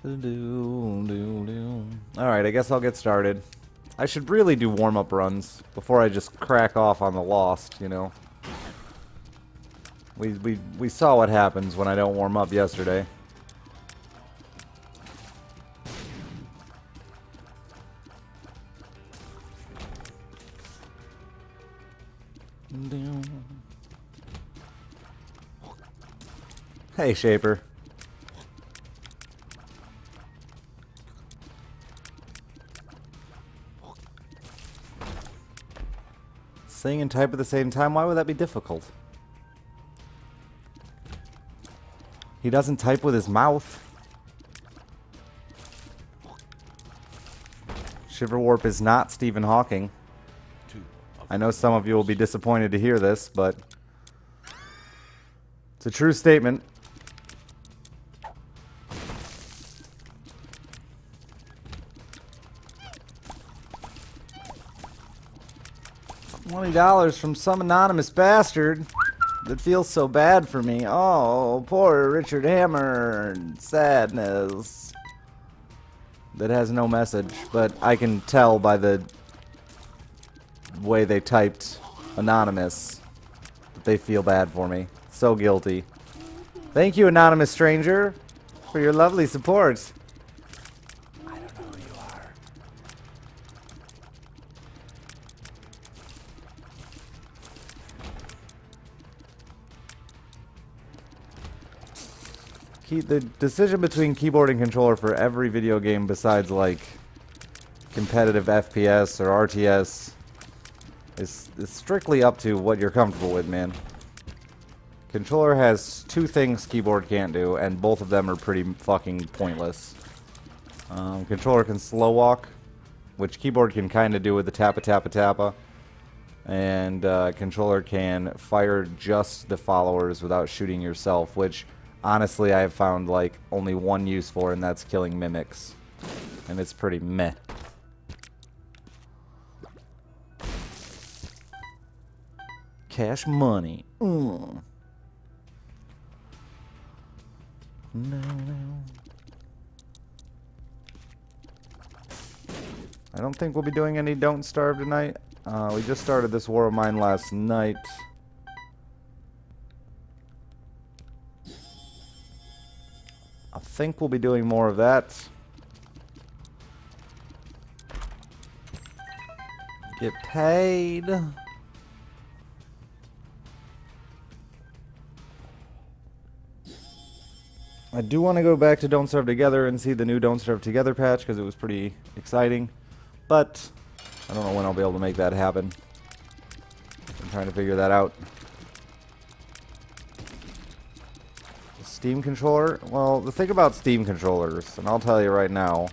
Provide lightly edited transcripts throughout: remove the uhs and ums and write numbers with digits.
Alright, I guess I'll get started. I should really do warm-up runs before I just crack off on the Lost, you know. We saw what happens when I don't warm up yesterday. Hey, Shaper. Sing and type at the same time? Why would that be difficult? He doesn't type with his mouth. Shiverwarp is not Stephen Hawking. I know some of you will be disappointed to hear this, but it's a true statement. $20 from some anonymous bastard that feels so bad for me. Oh, poor Richard Hammer. Sadness. That has no message, but I can tell by the way they typed anonymous that they feel bad for me. So guilty. Thank you, anonymous stranger, for your lovely support. I don't know who you are. The decision between keyboard and controller for every video game besides like competitive FPS or RTS is strictly up to what you're comfortable with, man. Controller has two things keyboard can't do, and both of them are pretty fucking pointless. Controller can slow walk, which keyboard can kind of do with the tappa. And controller can fire just the followers without shooting yourself, which honestly I have found like only one use for, and that's killing mimics. And it's pretty meh. Cash money. No. I don't think we'll be doing any Don't Starve tonight. We just started this war of mine last night. I think we'll be doing more of that. Get paid. I do want to go back to Don't Starve Together and see the new Don't Starve Together patch because it was pretty exciting. But I don't know when I'll be able to make that happen. I'm trying to figure that out. Steam controller? Well, the thing about Steam controllers, and I'll tell you right now,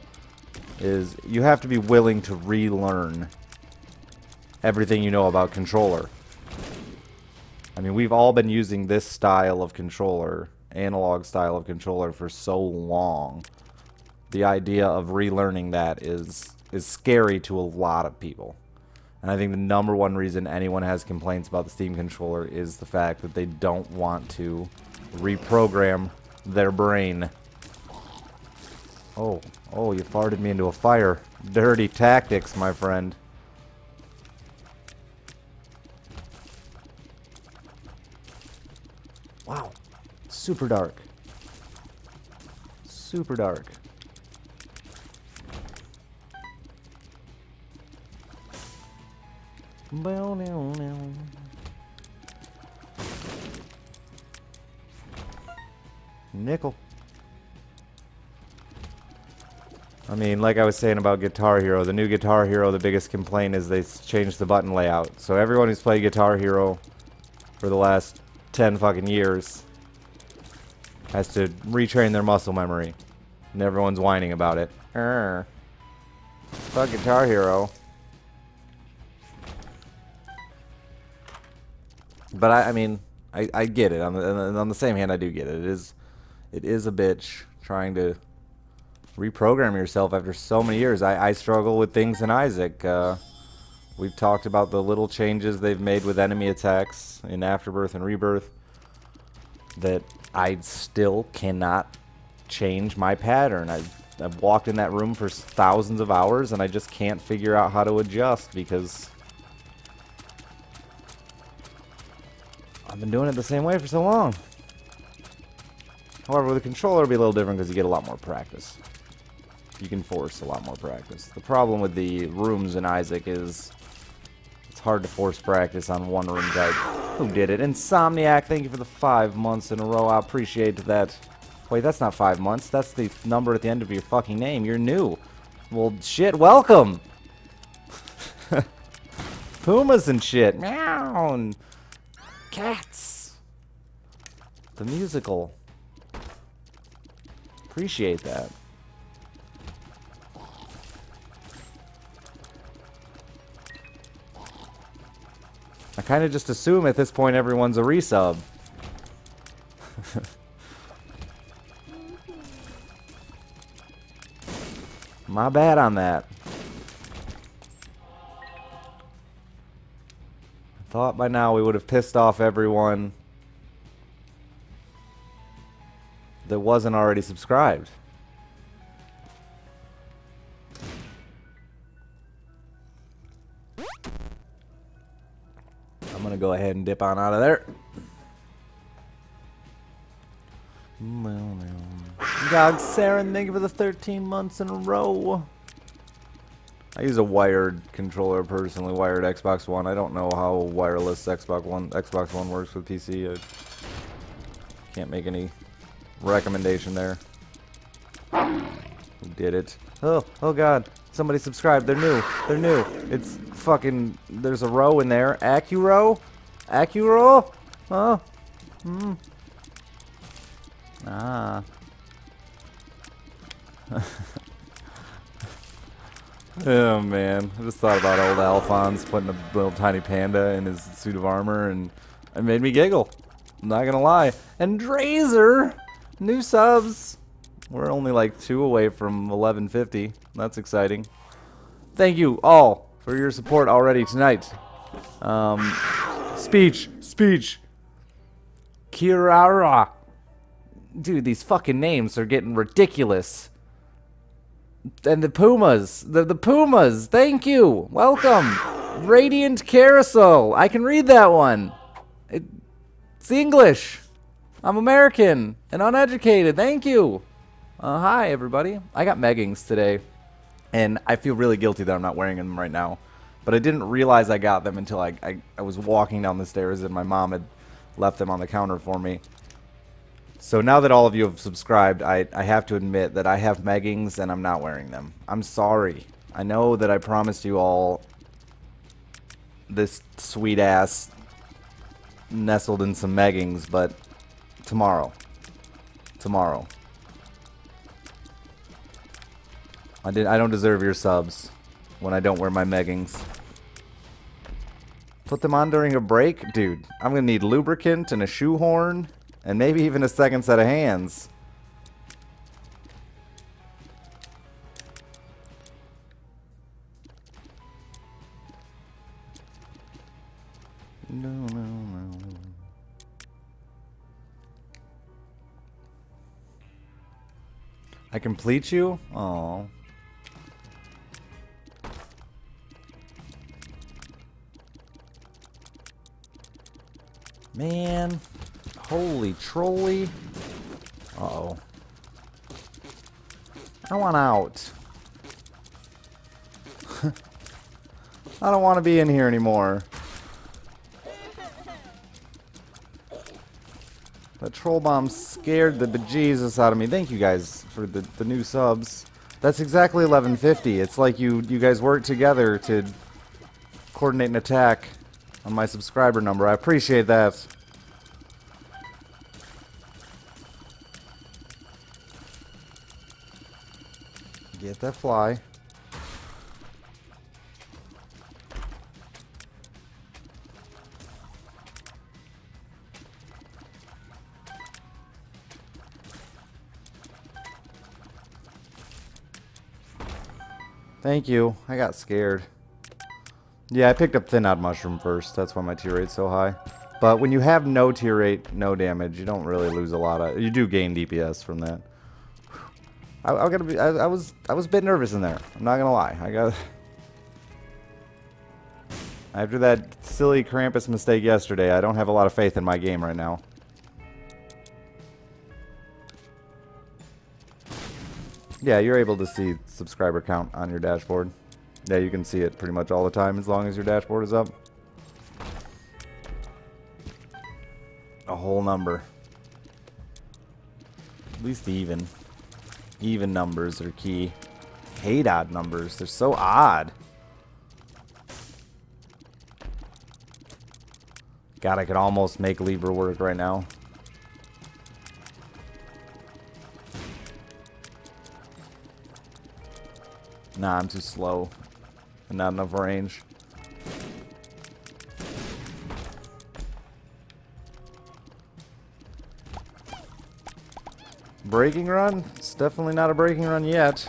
is you have to be willing to relearn everything you know about controller. I mean, we've all been using this style of controller, analog style of controller, for so long. The idea of relearning that is scary to a lot of people. And I think the number one reason anyone has complaints about the Steam controller is the fact that they don't want to reprogram their brain. Oh, you farted me into a fire. Dirty tactics, my friend. Wow. Super dark. Super dark. Nickel. I mean, like I was saying about Guitar Hero, the new Guitar Hero, the biggest complaint is they changed the button layout. So everyone who's played Guitar Hero for the last 10 fucking years has to retrain their muscle memory. And everyone's whining about it. Fuck Guitar Hero. But I mean, I get it. On the same hand, I do get it. It is a bitch trying to reprogram yourself after so many years. I struggle with things in Isaac. We've talked about the little changes they've made with enemy attacks in Afterbirth and Rebirth that I still cannot change my pattern. I've walked in that room for thousands of hours, and I just can't figure out how to adjust because I've been doing it the same way for so long. However, with a controller, it'll be a little different because you get a lot more practice. You can force a lot more practice. The problem with the rooms in Isaac is it's hard to force practice on one room type. Who did it? Insomniac, thank you for the 5 months in a row. I appreciate that. Wait, that's not 5 months. That's the number at the end of your fucking name. You're new. Well, shit, welcome! Pumas and shit. Meow! And cats. The musical. Appreciate that. I kind of just assume at this point everyone's a resub. My bad on that. I thought by now we would have pissed off everyone that wasn't already subscribed. I'm gonna go ahead and dip on out of there. God, Saren, thank you for the 13 months in a row. I use a wired controller personally, wired Xbox One. I don't know how wireless Xbox One works with PC. I can't make any recommendation there. Who did it? Oh God. Somebody subscribed. They're new. They're new. It's fucking... There's a row in there. Accuro? Accuro? Huh? Hmm. Ah. Oh, man. I just thought about old Alphonse putting a little tiny panda in his suit of armor, and it made me giggle. I'm not gonna lie. And Drazer! New subs! We're only like 2 away from 1150. That's exciting. Thank you all for your support already tonight. Speech. Kirara. Dude, these fucking names are getting ridiculous. And the Pumas. The Pumas. Thank you. Welcome. Radiant Carousel. I can read that one. It's English. I'm American and uneducated. Thank you. Hi, everybody. I got meggings today, and I feel really guilty that I'm not wearing them right now. But I didn't realize I got them until I was walking down the stairs, and my mom had left them on the counter for me. So now that all of you have subscribed, I have to admit that I have meggings, and I'm not wearing them. I'm sorry. I know that I promised you all this sweet ass nestled in some meggings, but tomorrow. I don't deserve your subs when I don't wear my meggings. Put them on during a break? Dude, I'm gonna need lubricant and a shoehorn and maybe even a second set of hands. No. I complete you? Aww. Man. Holy trolley. Uh-oh. I want out. I don't want to be in here anymore. That troll bomb scared the bejesus out of me. Thank you guys for the new subs. That's exactly 1150. It's like you guys work together to coordinate an attack on my subscriber number. I appreciate that. Get that fly. Thank you. I got scared. Yeah, I picked up Thin Out Mushroom first. That's why my tear rate's so high. But when you have no tear rate, no damage, you don't really lose a lot of... You do gain DPS from that. I gotta be. I was a bit nervous in there. I'm not gonna lie. After that silly Krampus mistake yesterday, I don't have a lot of faith in my game right now. Yeah, you're able to see subscriber count on your dashboard. Yeah, you can see it pretty much all the time as long as your dashboard is up. A whole number. At least even. Even numbers are key. Hate odd numbers. They're so odd. God, I could almost make Libra work right now. Nah, I'm too slow. And not enough range. Braking run? It's definitely not a braking run yet.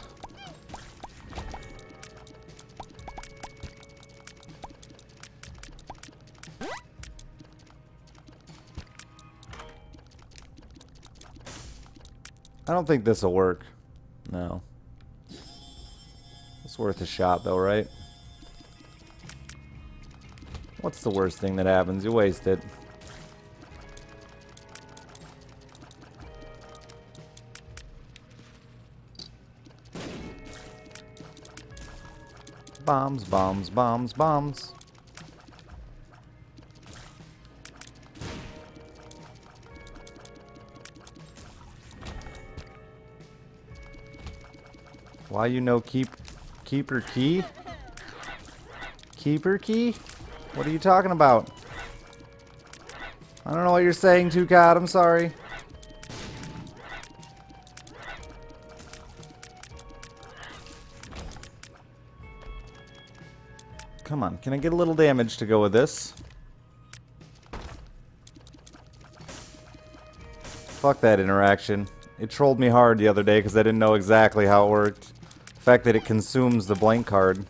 I don't think this will work. No. It's worth a shot though, right? What's the worst thing that happens? You waste it. Bombs, bombs, bombs, bombs. Why you know keeper key? Keeper key? What are you talking about? I don't know what you're saying, 2COD. I'm sorry. Come on, can I get a little damage to go with this? Fuck that interaction. It trolled me hard the other day because I didn't know exactly how it worked. The fact that it consumes the blank card.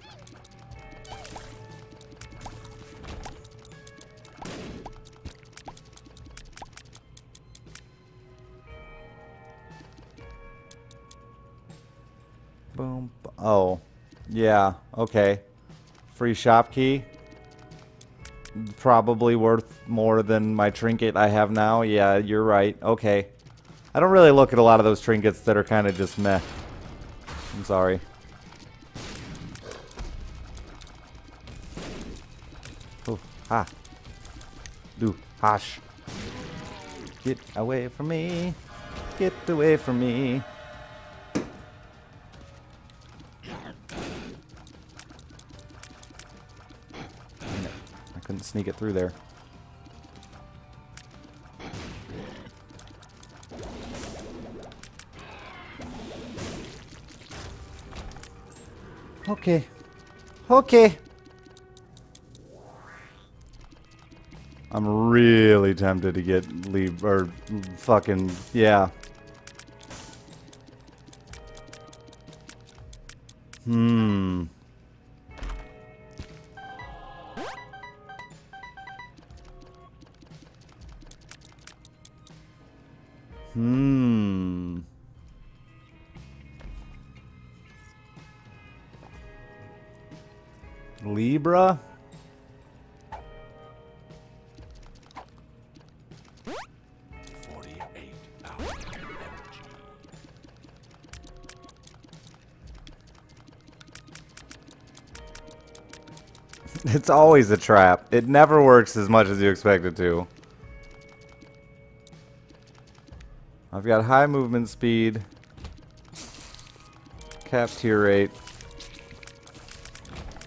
Boom. Oh. Yeah. Okay. Free shop key. Probably worth more than my trinket I have now. Yeah, you're right. Okay. I don't really look at a lot of those trinkets that are kind of just meh. I'm sorry. Oh, ha. Do, hash. Get away from me. Get away from me. I couldn't sneak it through there. Okay. Okay. I'm really tempted to get Libra, or fucking, yeah. Hmm. Libra? It's always a trap. It never works as much as you expect it to. I've got high movement speed, cap tier rate,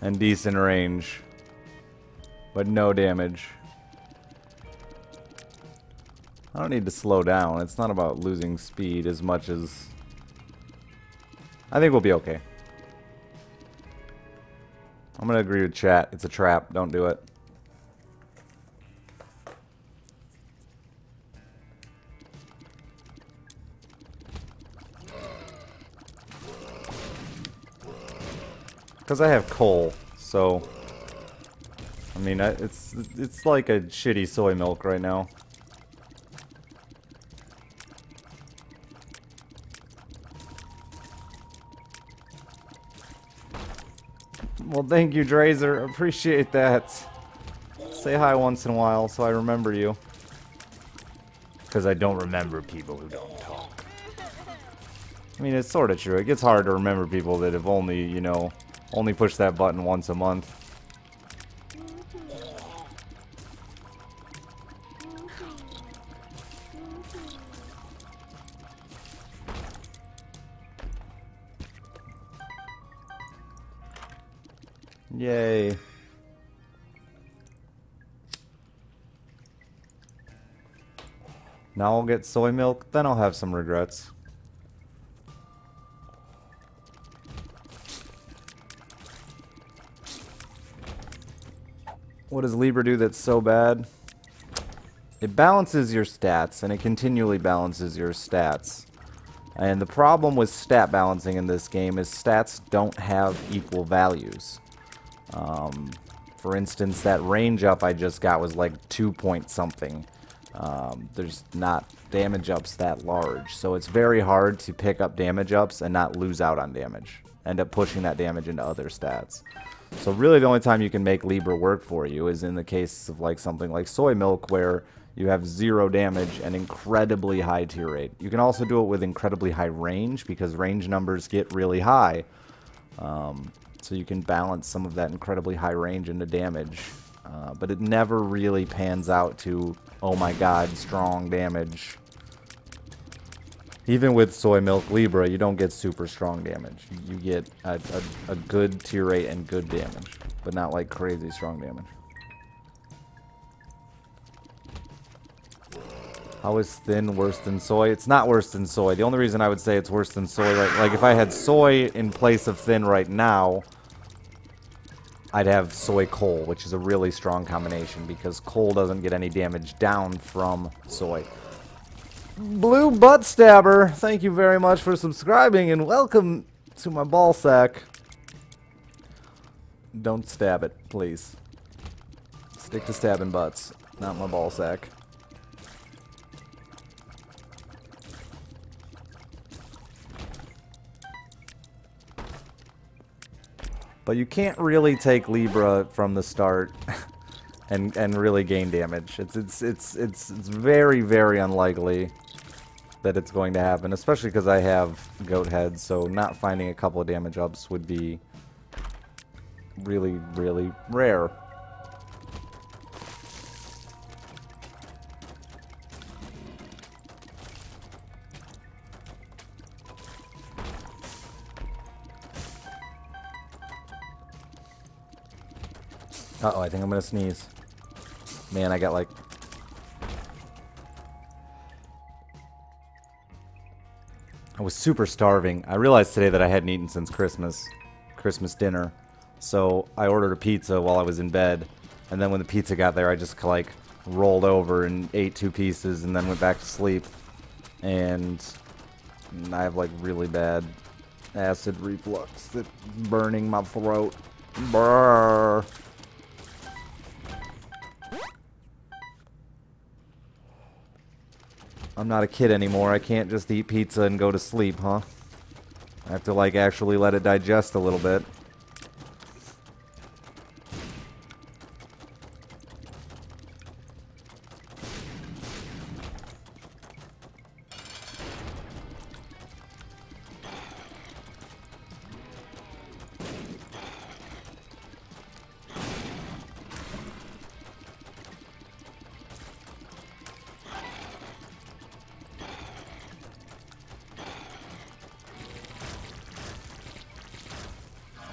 and decent range, but no damage. I don't need to slow down. It's not about losing speed as much as... I think we'll be okay. I'm gonna agree with chat. It's a trap. Don't do it. Because I have coal, so... I mean, it's like a shitty soy milk right now. Well, thank you, Drazer. Appreciate that. Say hi once in a while so I remember you. Because I don't remember people who don't talk. I mean, it's sort of true. It gets hard to remember people that have only, you know, only pushed that button once a month. Yay. Now I'll get soy milk, then I'll have some regrets. What does Libra do that's so bad? It balances your stats, and it continually balances your stats. And the problem with stat balancing in this game is stats don't have equal values. For instance, that range up I just got was like 2 point something. There's not damage ups that large, so it's very hard to pick up damage ups and not lose out on damage. End up pushing that damage into other stats. So really the only time you can make Libra work for you is in the case of like something like soy milk, where you have 0 damage and incredibly high tier rate. You can also do it with incredibly high range, because range numbers get really high. So you can balance some of that incredibly high range into damage. But it never really pans out to, oh my god, strong damage. Even with soy milk Libra, you don't get super strong damage. You get a good tier rate and good damage, but not like crazy strong damage. How is thin worse than soy? It's not worse than soy. The only reason I would say it's worse than soy, like if I had soy in place of thin right now, I'd have soy coal, which is a really strong combination, because coal doesn't get any damage down from soy. Blue Butt Stabber, thank you very much for subscribing, and welcome to my ball sack. Don't stab it, please. Stick to stabbing butts, not my ball sack. But you can't really take Libra from the start and really gain damage. It's very, very unlikely that it's going to happen, especially because I have goat head, so not finding a couple of damage ups would be really, really rare. Uh-oh, I think I'm gonna sneeze. Man, I got like... I was super starving. I realized today that I hadn't eaten since Christmas dinner. So I ordered a pizza while I was in bed. And then when the pizza got there, I just like rolled over and ate 2 pieces and then went back to sleep. And I have like really bad acid reflux that's burning my throat. Brrr. I'm not a kid anymore. I can't just eat pizza and go to sleep, huh? I have to, like, actually let it digest a little bit.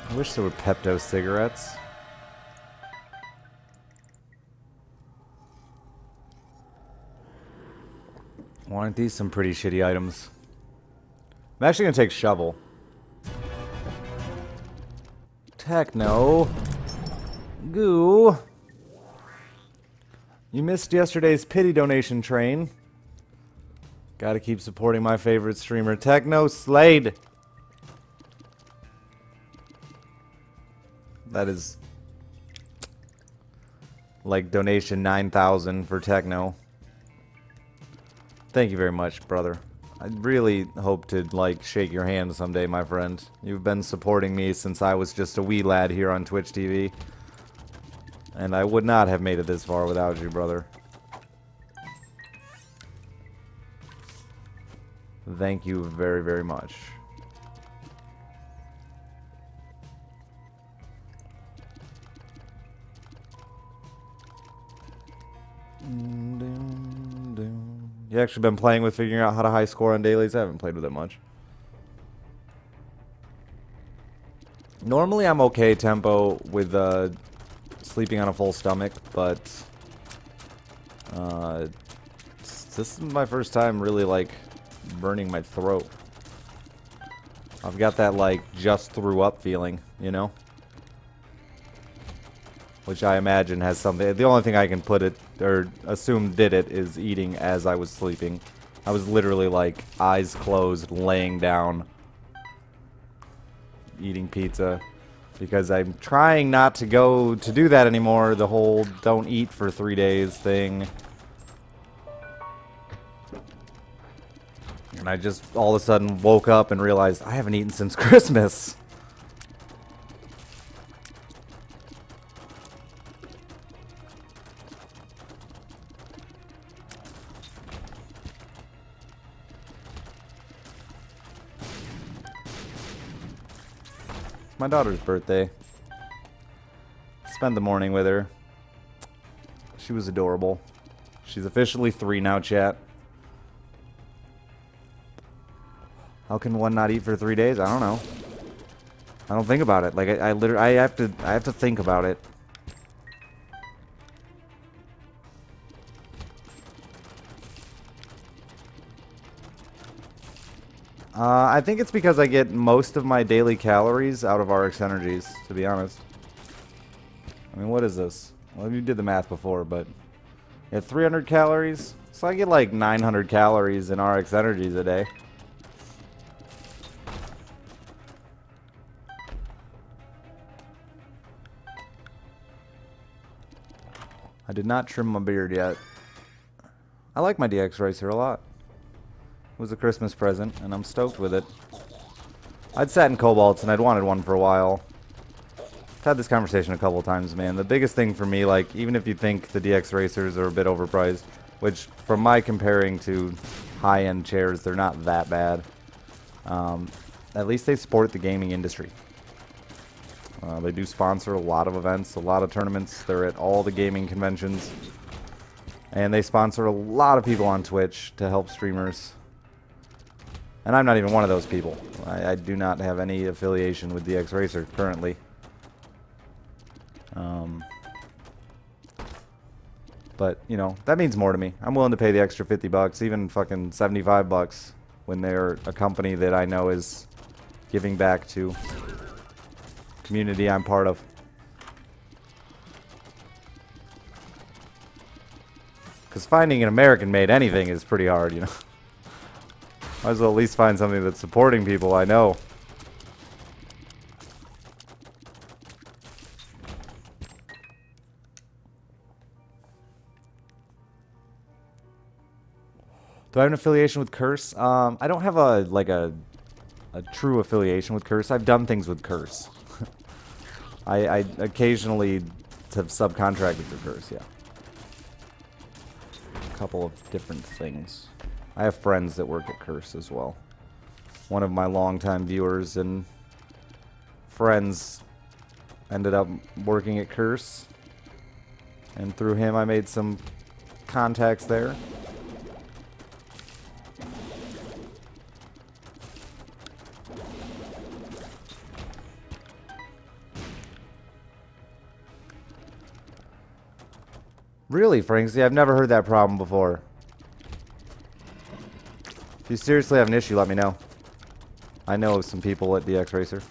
I wish there were Pepto cigarettes. Well, aren't these some pretty shitty items? I'm actually gonna take shovel. Techno. Goo. You missed yesterday's pity donation train. Gotta keep supporting my favorite streamer, Techno Slade. That is like donation 9,000 for Techno. Thank you very much, brother. I really hope to, like, shake your hand someday, my friend. You've been supporting me since I was just a wee lad here on Twitch TV. And I would not have made it this far without you, brother. Thank you very, very much. You actually been playing with figuring out how to high score on dailies? I haven't played with it much. Normally I'm okay tempo with sleeping on a full stomach, but this is my first time really like burning my throat. I've got that like just threw up feeling, you know? Which I imagine has something. The only thing I can put it or assume did it is eating as I was sleeping. I was literally like eyes closed, laying down, eating pizza, because I'm trying not to go to do that anymore. The whole don't eat for 3 days thing. And I just all of a sudden woke up and realized I haven't eaten since Christmas. My daughter's birthday. Spent the morning with her. She was adorable. She's officially 3 now, chat. How can one not eat for 3 days? I don't know. I don't think about it. Like I literally, I have to think about it. I think it's because I get most of my daily calories out of RX energies, to be honest. I mean, what is this? Well, you did the math before, but at 300 calories, so I get like 900 calories in RX energies a day. I did not trim my beard yet. I like my DX Racer a lot. It was a Christmas present, and I'm stoked with it. I'd sat in Cobalts, and I'd wanted one for a while. I've had this conversation a couple times, man. The biggest thing for me, like, even if you think the DX Racers are a bit overpriced, which, from my comparing to high-end chairs, they're not that bad. At least they support the gaming industry. They do sponsor a lot of events, a lot of tournaments. They're at all the gaming conventions. And they sponsor a lot of people on Twitch to help streamers. And I'm not even one of those people. I do not have any affiliation with DX Racer currently. But, you know, that means more to me. I'm willing to pay the extra 50 bucks, even fucking 75 bucks when they're a company that I know is giving back to community I'm part of. Because finding an American-made anything is pretty hard, you know. Might as well at least find something that's supporting people I know. Do I have an affiliation with Curse? I don't have a true affiliation with Curse. I've done things with Curse. I occasionally have subcontracted for Curse, yeah. A couple of different things. I have friends that work at Curse as well. One of my longtime viewers and friends ended up working at Curse. And through him I made some contacts there. Really, Franksy? I've never heard that problem before. If you seriously have an issue, let me know. I know some people at DX Racer.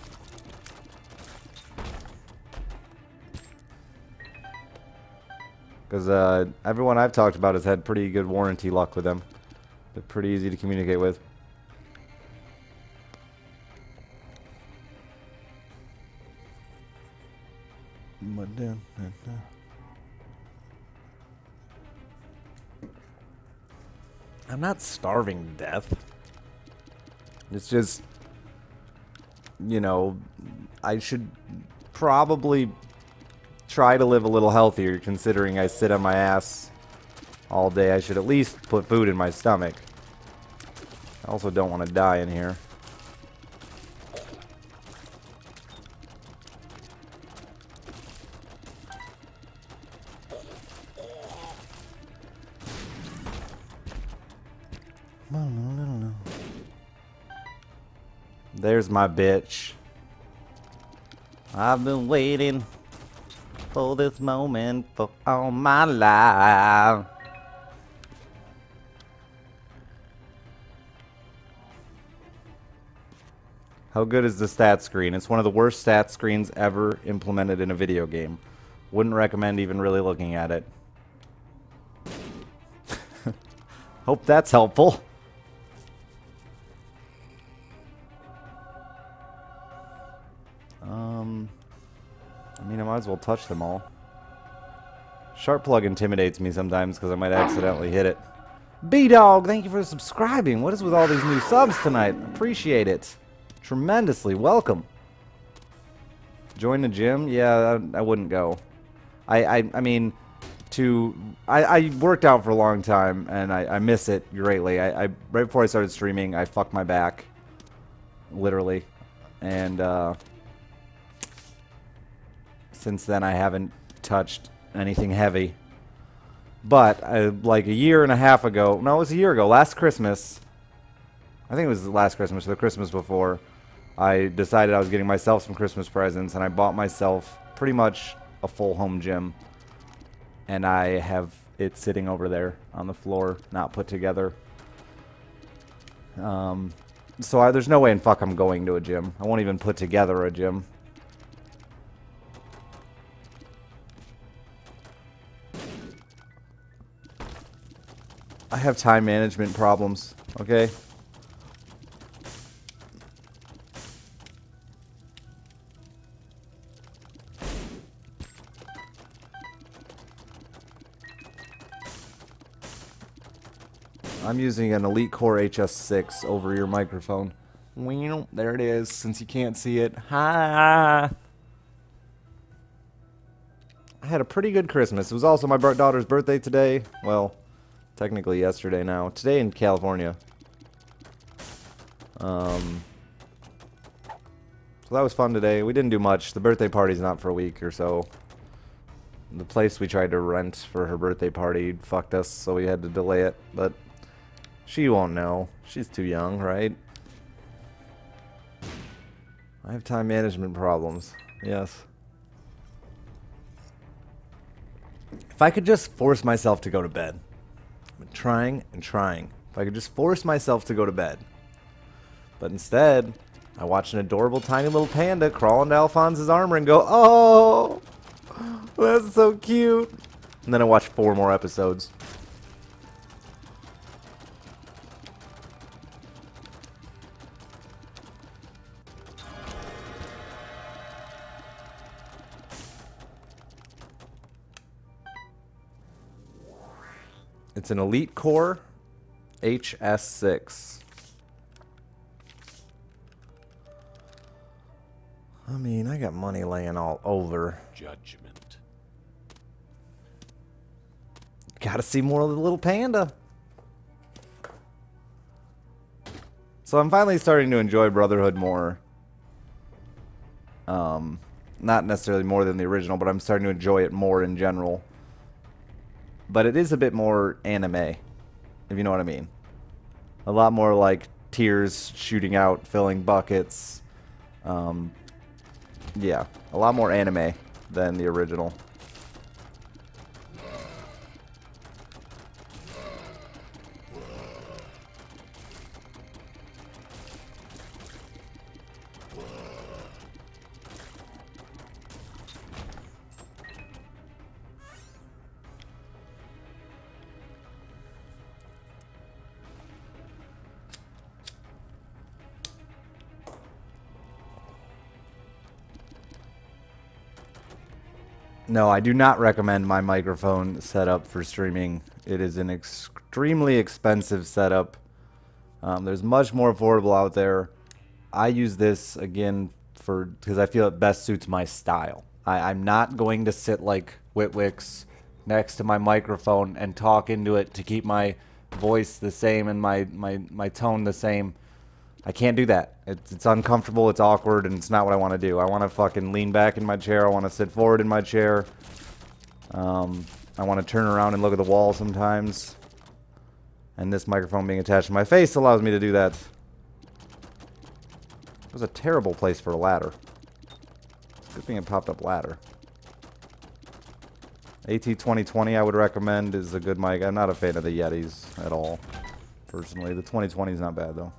Because everyone I've talked about has had pretty good warranty luck with them. They're pretty easy to communicate with. I'm not starving to death. It's just, you know, I should probably try to live a little healthier, considering I sit on my ass all day. I should at least put food in my stomach. I also don't want to die in here. There's my bitch. I've been waiting for this moment for all my life. How good is the stat screen? It's one of the worst stat screens ever implemented in a video game. Wouldn't recommend even really looking at it. Hope that's helpful. I mean, I might as well touch them all. Sharp plug intimidates me sometimes because I might accidentally hit it. B-Dog, thank you for subscribing. What is with all these new subs tonight? Appreciate it tremendously. Welcome. Join the gym? Yeah, I wouldn't go. I mean, I worked out for a long time and I miss it greatly. Right before I started streaming, I fucked my back, literally, and since then I haven't touched anything heavy. But like a year and a half ago, no, it was a year ago, last Christmas. I think it was last Christmas or the Christmas before. I decided I was getting myself some Christmas presents, and I bought myself pretty much a full home gym. And I have it sitting over there on the floor, not put together. So there's no way in fuck I'm going to a gym. I won't even put together a gym. I have time management problems, okay? I'm using an Elite Core HS6 over-ear microphone. There it is, since you can't see it. Ha! I had a pretty good Christmas. It was also my daughter's birthday today. Well, technically yesterday now. Today in California. So that was fun today. We didn't do much. The birthday party's not for a week or so. The place we tried to rent for her birthday party fucked us, so we had to delay it. But she won't know. She's too young, right? I have time management problems. Yes. If I could just force myself to go to bed. I've been trying and trying. If I could just force myself to go to bed. But instead, I watch an adorable tiny little panda crawl into Alphonse's armor and go, oh, that's so cute. And then I watch 4 more episodes. It's an Elite Core HS6. I mean, I got money laying all over. Judgment. Gotta see more of the little panda. So I'm finally starting to enjoy Brotherhood more. Not necessarily more than the original, but I'm starting to enjoy it more in general. But it is a bit more anime, if you know what I mean. A lot more like tears shooting out, filling buckets. Yeah, a lot more anime than the original. No, I do not recommend my microphone setup for streaming. It is an extremely expensive setup. There's much more affordable out there. I use this, again, because I feel it best suits my style. I'm not going to sit like Witwix next to my microphone and talk into it to keep my voice the same and my tone the same. I can't do that. It's uncomfortable, it's awkward, and it's not what I want to do. I want to fucking lean back in my chair. I want to sit forward in my chair. I want to turn around and look at the wall sometimes. And this microphone being attached to my face allows me to do that. It was a terrible place for a ladder. Good thing it popped up ladder. AT2020 I would recommend is a good mic. I'm not a fan of the Yetis at all, personally. The 2020 is not bad, though.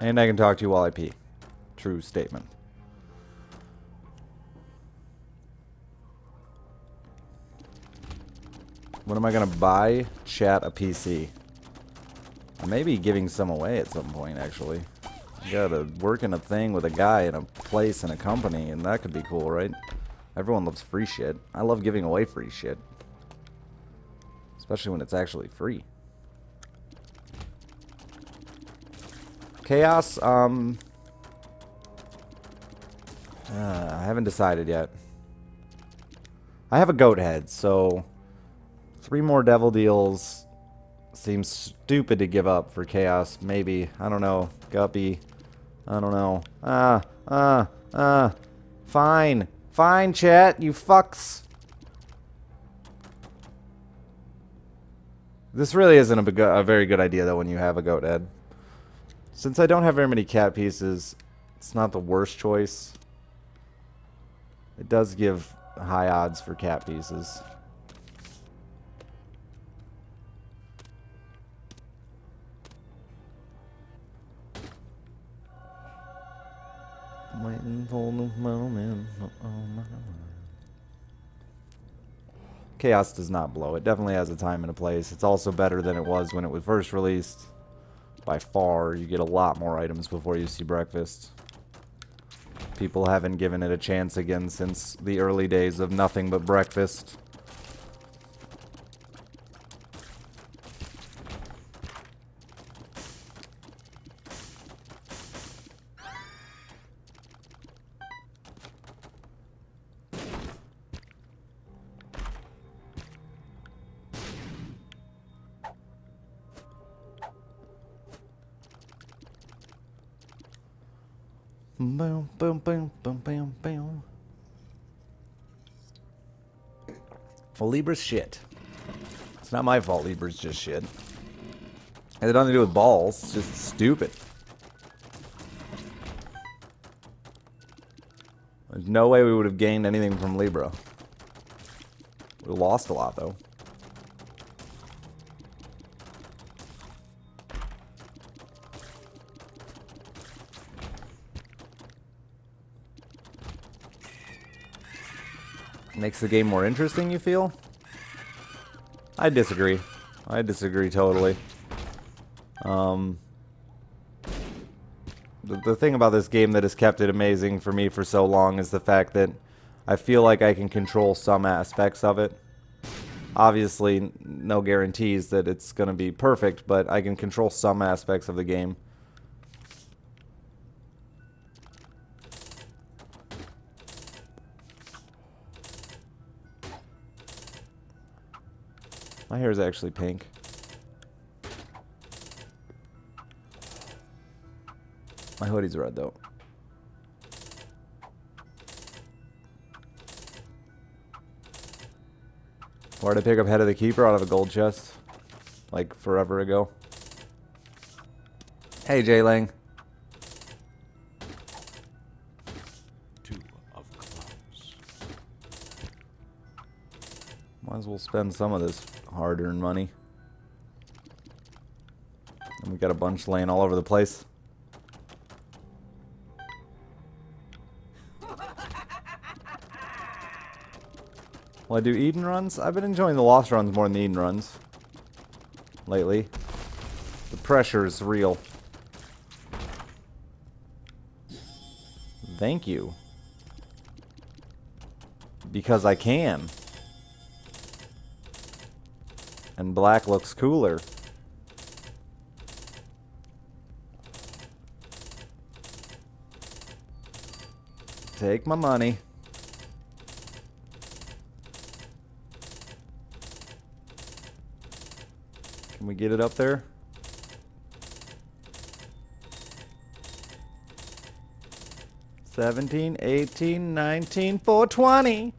And I can talk to you while I pee. True statement. When am I going to buy chat a PC? Maybe giving some away at some point, actually. You gotta work in a thing with a guy in a place in a company, and that could be cool, right? Everyone loves free shit. I love giving away free shit. Especially when it's actually free. Chaos, I haven't decided yet. I have a goat head, so 3 more devil deals seems stupid to give up for chaos. Maybe. I don't know. Guppy. I don't know. Fine. Fine, chat, you fucks. This really isn't a very good idea, though, when you have a goat head. Since I don't have very many cat pieces, it's not the worst choice. It does give high odds for cat pieces. Waiting for the moment. Chaos does not blow. It definitely has a time and a place. It's also better than it was when it was first released. By far, you get a lot more items before you see breakfast. People haven't given it a chance again since the early days of nothing but breakfast. Boom, boom, boom, boom, boom, boom. Well, Libra's shit. It's not my fault Libra's just shit. It had nothing to do with balls. It's just stupid. There's no way we would have gained anything from Libra. We lost a lot, though. Makes the game more interesting, you feel? I disagree. I disagree totally. The thing about this game that has kept it amazing for me for so long is the fact that I feel like I can control some aspects of it. Obviously, no guarantees that it's going to be perfect, but I can control some aspects of the game. My hair is actually pink. My hoodie's red, though. Where did I pick up Head of the Keeper out of a gold chest? Like, forever ago. Hey, J-Lang. 2 of clubs. Might as well spend some of this hard-earned money. And we got a bunch laying all over the place. Will I do Eden runs? I've been enjoying the Lost runs more than the Eden runs lately. The pressure is real. Thank you. Because I can. And black looks cooler. Take my money. Can we get it up there? $17, $18, $19, $4.20.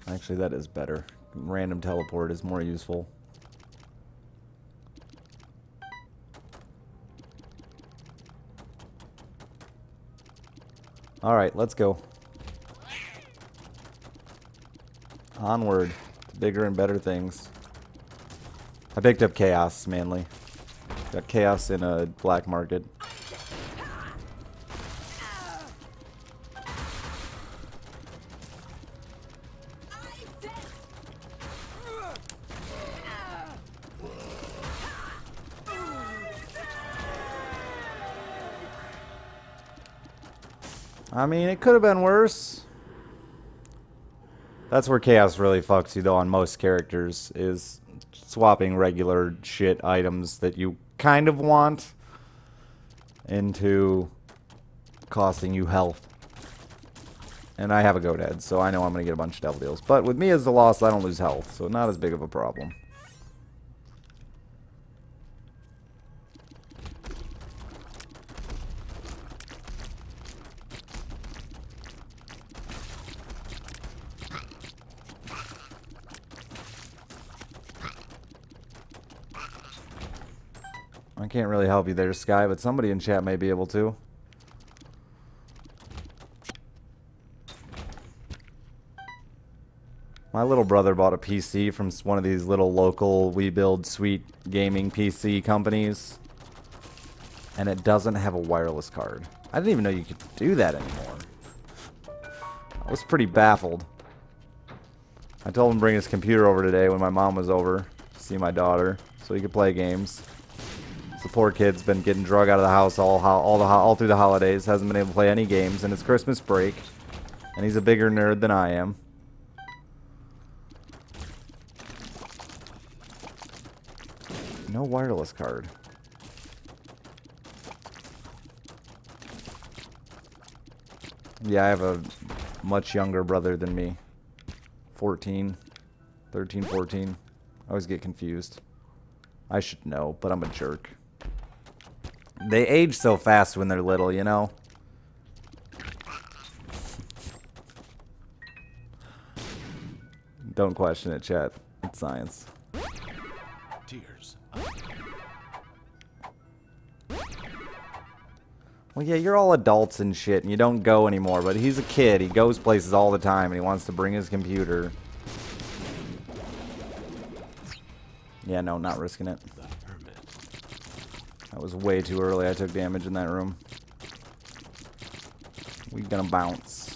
Actually, that is better. Random teleport is more useful. Alright, let's go. Onward to bigger and better things. I picked up chaos mainly. Got chaos in a black market. I mean, it could have been worse. That's where chaos really fucks you, though, on most characters, is swapping regular shit items that you kind of want into costing you health. And I have a goat head, so I know I'm going to get a bunch of devil deals. But with me as the loss, I don't lose health, so not as big of a problem. I can't really help you there, Sky, but somebody in chat may be able to. My little brother bought a PC from one of these little local We Build Sweet gaming PC companies. And it doesn't have a wireless card. I didn't even know you could do that anymore. I was pretty baffled. I told him to bring his computer over today when my mom was over to see my daughter so he could play games. The poor kid's been getting drug out of the house all through the holidays. Hasn't been able to play any games, and it's Christmas break. And he's a bigger nerd than I am. No wireless card. Yeah, I have a much younger brother than me. 13, 14. I always get confused. I should know, but I'm a jerk. They age so fast when they're little, you know? Don't question it, chat. It's science. Tears. Well, yeah, you're all adults and shit, and you don't go anymore, but he's a kid. He goes places all the time, and he wants to bring his computer. Yeah, no, not risking it. That was way too early. I took damage in that room. We're gonna bounce.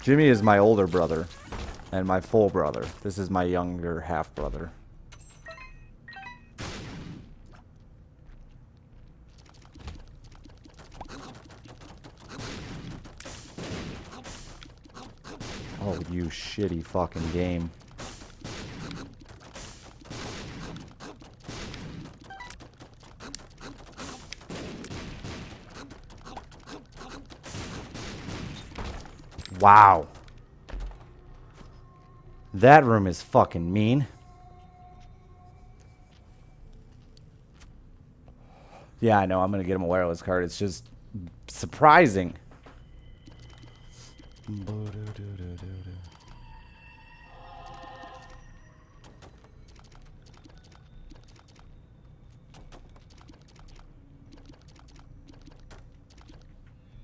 Jimmy is my older brother and my full brother. This is my younger half brother. Oh, you shitty fucking game. Wow. That room is fucking mean. Yeah, I know. I'm going to get him a wireless card. It's just surprising.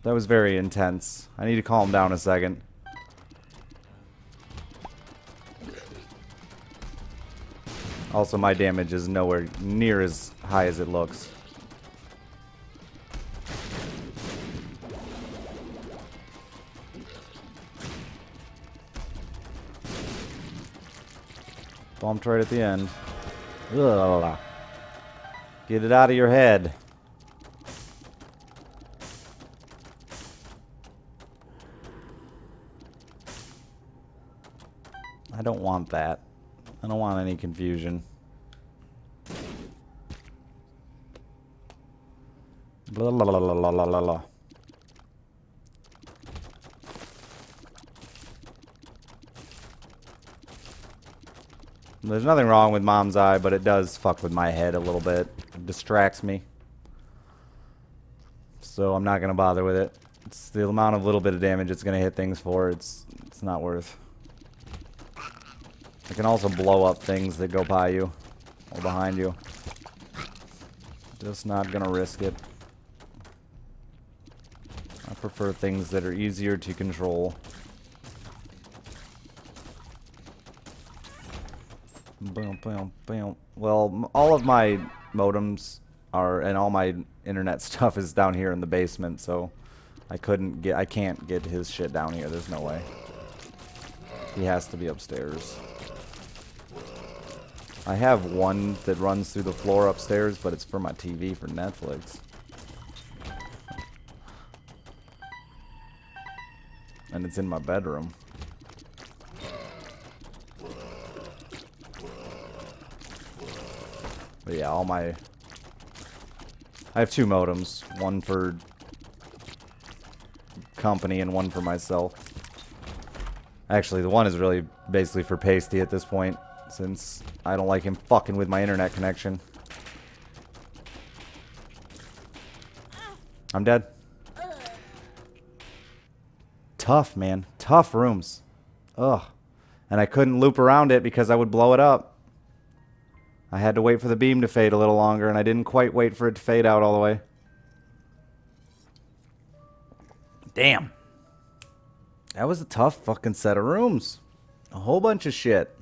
That was very intense. I need to calm down a second. Also, my damage is nowhere near as high as it looks. Bumped right at the end. Ugh. Get it out of your head. I don't want that. I don't want any confusion. Blah, blah, blah, blah, blah, blah, blah. There's nothing wrong with Mom's Eye, but it does fuck with my head a little bit. It distracts me. So I'm not going to bother with it. It's the amount of little bit of damage it's going to hit things for. It's not worth. It can also blow up things that go by you or behind you. Just not going to risk it. I prefer things that are easier to control. Boom, boom, boom. Well, all of my modems are, and all my internet stuff is down here in the basement, so I can't get his shit down here. There's no way. He has to be upstairs. I have one that runs through the floor upstairs, but it's for my TV for Netflix. And it's in my bedroom. But yeah, I have two modems. One for company and one for myself. Actually, the one is really basically for Pasty at this point, since I don't like him fucking with my internet connection. I'm dead. Tough, man. Tough rooms. Ugh. And I couldn't loop around it because I would blow it up. I had to wait for the beam to fade a little longer, and I didn't quite wait for it to fade out all the way. Damn. That was a tough fucking set of rooms. A whole bunch of shit.